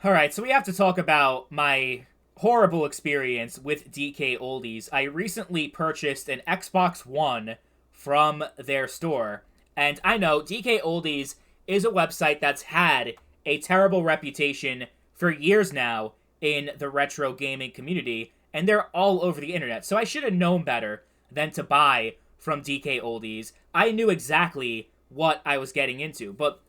Alright, so we have to talk about my horrible experience with DKOldies. I recently purchased an Xbox One from their store, and I know DKOldies is a website that's had a terrible reputation for years now in the retro gaming community, and they're all over the internet, so I should have known better than to buy from DKOldies. I knew exactly what I was getting into, but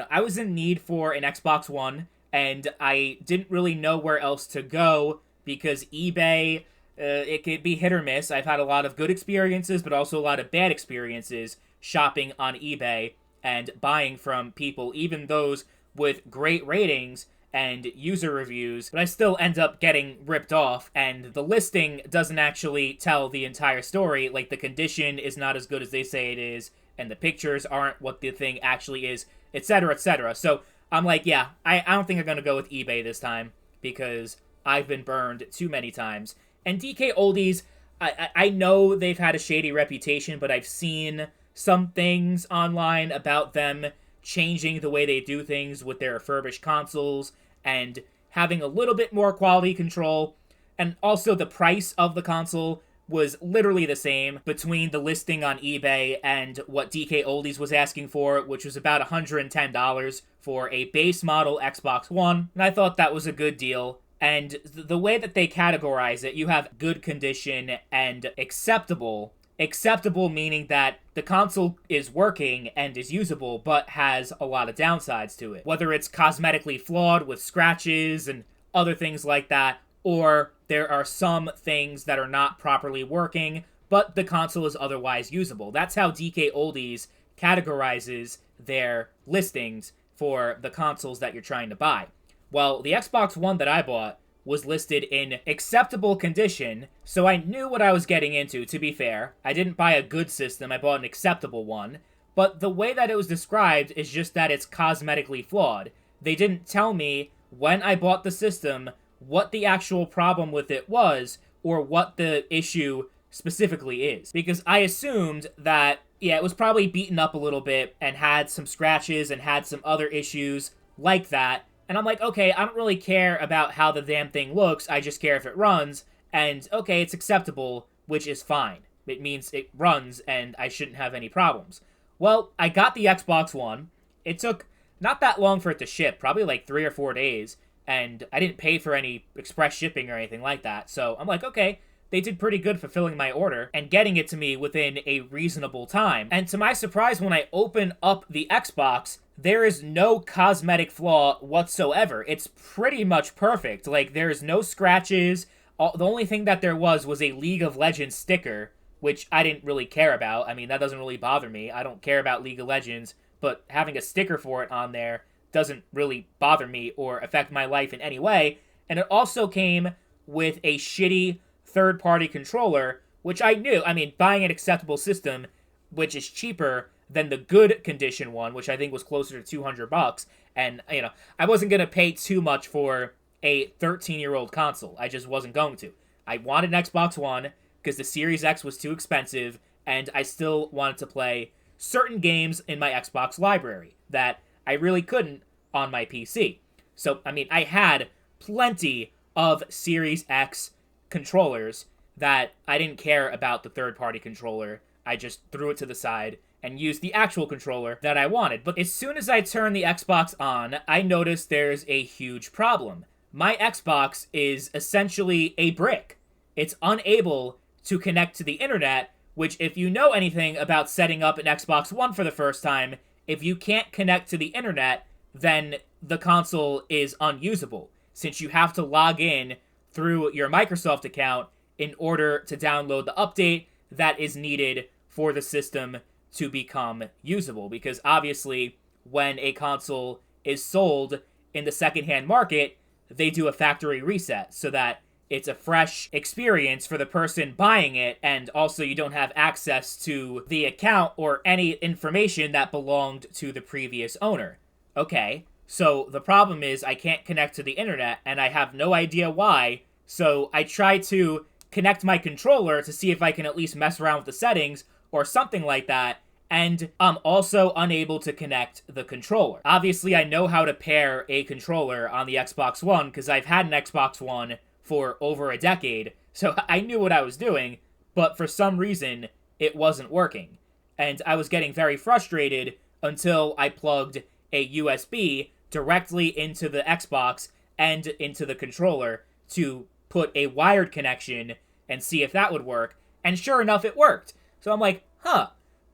I was in need for an Xbox One, and I didn't really know where else to go because eBay, it could be hit or miss. I've had a lot of good experiences, but also a lot of bad experiences shopping on eBay and buying from people, even those with great ratings and user reviews, but I still end up getting ripped off, and the listing doesn't actually tell the entire story. Like, the condition is not as good as they say it is, and the pictures aren't what the thing actually is, etc., etc. So I'm like, yeah, I don't think I'm going to go with eBay this time, because I've been burned too many times. And DKOldies, I know they've had a shady reputation, but I've seen some things online about them changing the way they do things with their refurbished consoles and having a little bit more quality control. And also the price of the console was literally the same between the listing on eBay and what DKOldies was asking for, which was about $110 for a base model Xbox One. And I thought that was a good deal. And the way that they categorize it, you have good condition and acceptable. Acceptable meaning that the console is working and is usable, but has a lot of downsides to it. Whether it's cosmetically flawed with scratches and other things like that, or there are some things that are not properly working, but the console is otherwise usable. That's how DKOldies categorizes their listings for the consoles that you're trying to buy. Well, the Xbox One that I bought was listed in acceptable condition, so I knew what I was getting into, to be fair. I didn't buy a good system, I bought an acceptable one. But the way that it was described is just that it's cosmetically flawed. They didn't tell me when I bought the system what the actual problem with it was, or what the issue specifically is. Because I assumed that, yeah, it was probably beaten up a little bit, and had some scratches, and had some other issues like that. And I'm like, okay, I don't really care about how the damn thing looks, I just care if it runs, and okay, it's acceptable, which is fine. It means it runs, and I shouldn't have any problems. Well, I got the Xbox One. It took not that long for it to ship, probably like 3 or 4 days, and I didn't pay for any express shipping or anything like that, so I'm like, okay, they did pretty good fulfilling my order and getting it to me within a reasonable time. And to my surprise, when I open up the Xbox, there is no cosmetic flaw whatsoever. It's pretty much perfect. Like, there's no scratches. The only thing that there was a League of Legends sticker, which I didn't really care about. I mean, that doesn't really bother me. I don't care about League of Legends, but having a sticker for it on there doesn't really bother me or affect my life in any way. And it also came with a shitty third-party controller, which I knew. I mean, buying an acceptable system, which is cheaper than the good condition one, which I think was closer to $200. And, I wasn't going to pay too much for a 13-year-old console. I just wasn't going to. I wanted an Xbox One because the Series X was too expensive, and I still wanted to play certain games in my Xbox library that I really couldn't on my PC. So, I mean, I had plenty of Series X controllers that I didn't care about the third-party controller. I just threw it to the side and used the actual controller that I wanted. But as soon as I turned the Xbox on, I noticed there's a huge problem. My Xbox is essentially a brick. It's unable to connect to the internet, which, if you know anything about setting up an Xbox One for the first time, if you can't connect to the internet, then the console is unusable, since you have to log in through your Microsoft account in order to download the update that is needed for the system to become usable. Because obviously, when a console is sold in the secondhand market, they do a factory reset so that it's a fresh experience for the person buying it, and also you don't have access to the account or any information that belonged to the previous owner. Okay, so the problem is I can't connect to the internet, and I have no idea why, so I try to connect my controller to see if I can at least mess around with the settings or something like that, and I'm also unable to connect the controller. Obviously, I know how to pair a controller on the Xbox One because I've had an Xbox One for over a decade, so I knew what I was doing, but for some reason, it wasn't working. And I was getting very frustrated until I plugged a USB directly into the Xbox and into the controller to put a wired connection and see if that would work. And sure enough, it worked. So I'm like,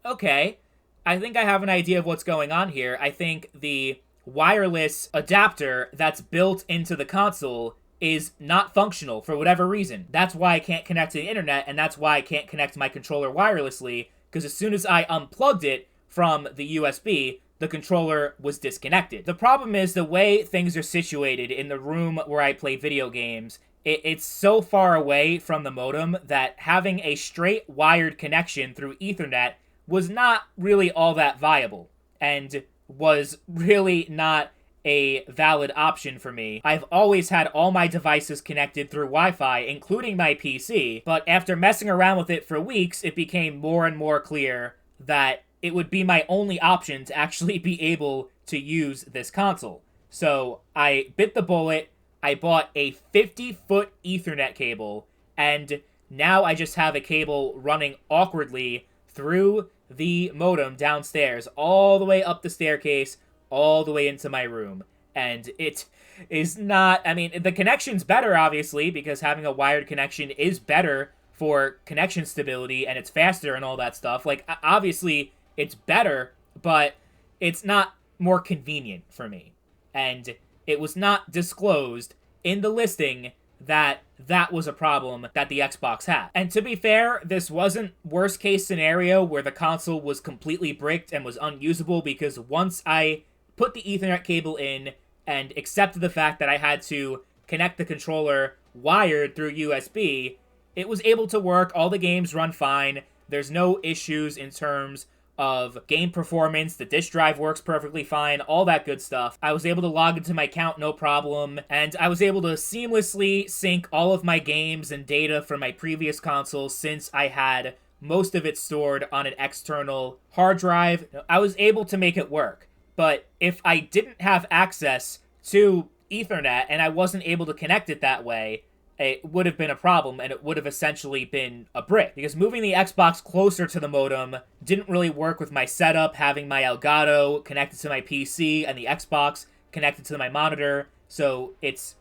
okay, I think I have an idea of what's going on here. I think the wireless adapter that's built into the console is not functional for whatever reason. That's why I can't connect to the internet, and that's why I can't connect my controller wirelessly, because as soon as I unplugged it from the USB, the controller was disconnected. The problem is the way things are situated in the room where I play video games, it's so far away from the modem that having a straight wired connection through Ethernet was not really all that viable, and was really not a valid option for me. I've always had all my devices connected through Wi-Fi, including my PC, but after messing around with it for weeks, it became more and more clear that it would be my only option to actually be able to use this console. So I bit the bullet, I bought a 50-foot Ethernet cable, and now I just have a cable running awkwardly through the modem downstairs, all the way up the staircase, all the way into my room. And it is not, I mean, the connection's better, obviously, because having a wired connection is better for connection stability, and it's faster and all that stuff. Like, obviously, it's better, but it's not more convenient for me. And it was not disclosed in the listing that that was a problem that the Xbox had. And to be fair, this wasn't worst case scenario where the console was completely bricked and was unusable, because once I put the Ethernet cable in and accepted the fact that I had to connect the controller wired through USB, it was able to work. All the games run fine. There's no issues in terms of game performance. The disk drive works perfectly fine, all that good stuff. I was able to log into my account no problem, and I was able to seamlessly sync all of my games and data from my previous console since I had most of it stored on an external hard drive. I was able to make it work. But if I didn't have access to Ethernet and I wasn't able to connect it that way, it would have been a problem, and it would have essentially been a brick. Because moving the Xbox closer to the modem didn't really work with my setup, having my Elgato connected to my PC and the Xbox connected to my monitor. So it's,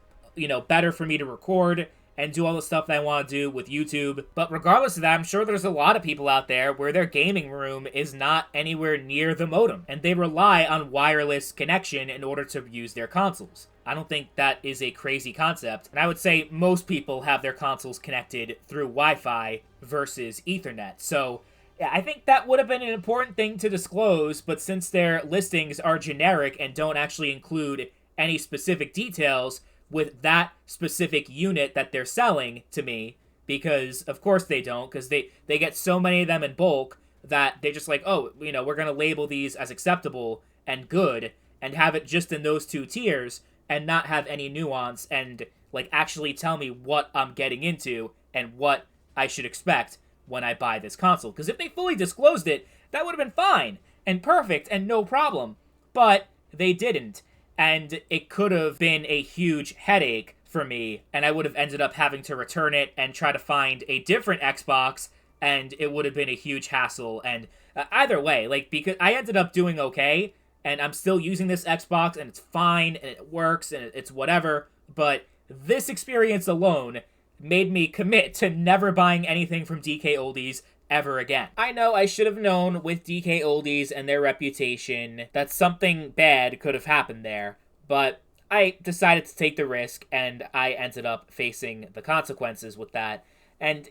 better for me to record and do all the stuff that I want to do with YouTube. But regardless of that, I'm sure there's a lot of people out there where their gaming room is not anywhere near the modem, and they rely on wireless connection in order to use their consoles. I don't think that is a crazy concept, and I would say most people have their consoles connected through Wi-Fi versus Ethernet. So yeah, I think that would have been an important thing to disclose, but since their listings are generic and don't actually include any specific details with that specific unit that they're selling to me, because of course they don't, because they get so many of them in bulk that they just like, oh, we're going to label these as acceptable and good and have it just in those two tiers and not have any nuance and actually tell me what I'm getting into and what I should expect when I buy this console. Because if they fully disclosed it, that would have been fine and perfect and no problem. But they didn't. And it could have been a huge headache for me, and I would have ended up having to return it and try to find a different Xbox, and it would have been a huge hassle. And either way, because I ended up doing okay, and I'm still using this Xbox, and it's fine, and it works, and it's whatever, but this experience alone made me commit to never buying anything from DKOldies ever again. I know I should have known with DKOldies and their reputation that something bad could have happened there, but I decided to take the risk, and I ended up facing the consequences with that. And,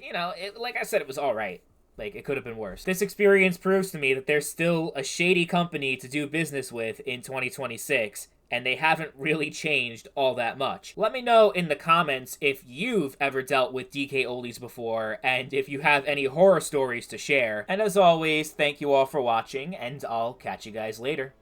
like I said, it was alright. It could have been worse. This experience proves to me that there's still a shady company to do business with in 2026, and they haven't really changed all that much. Let me know in the comments if you've ever dealt with DKOldies before, and if you have any horror stories to share. And as always, thank you all for watching, and I'll catch you guys later.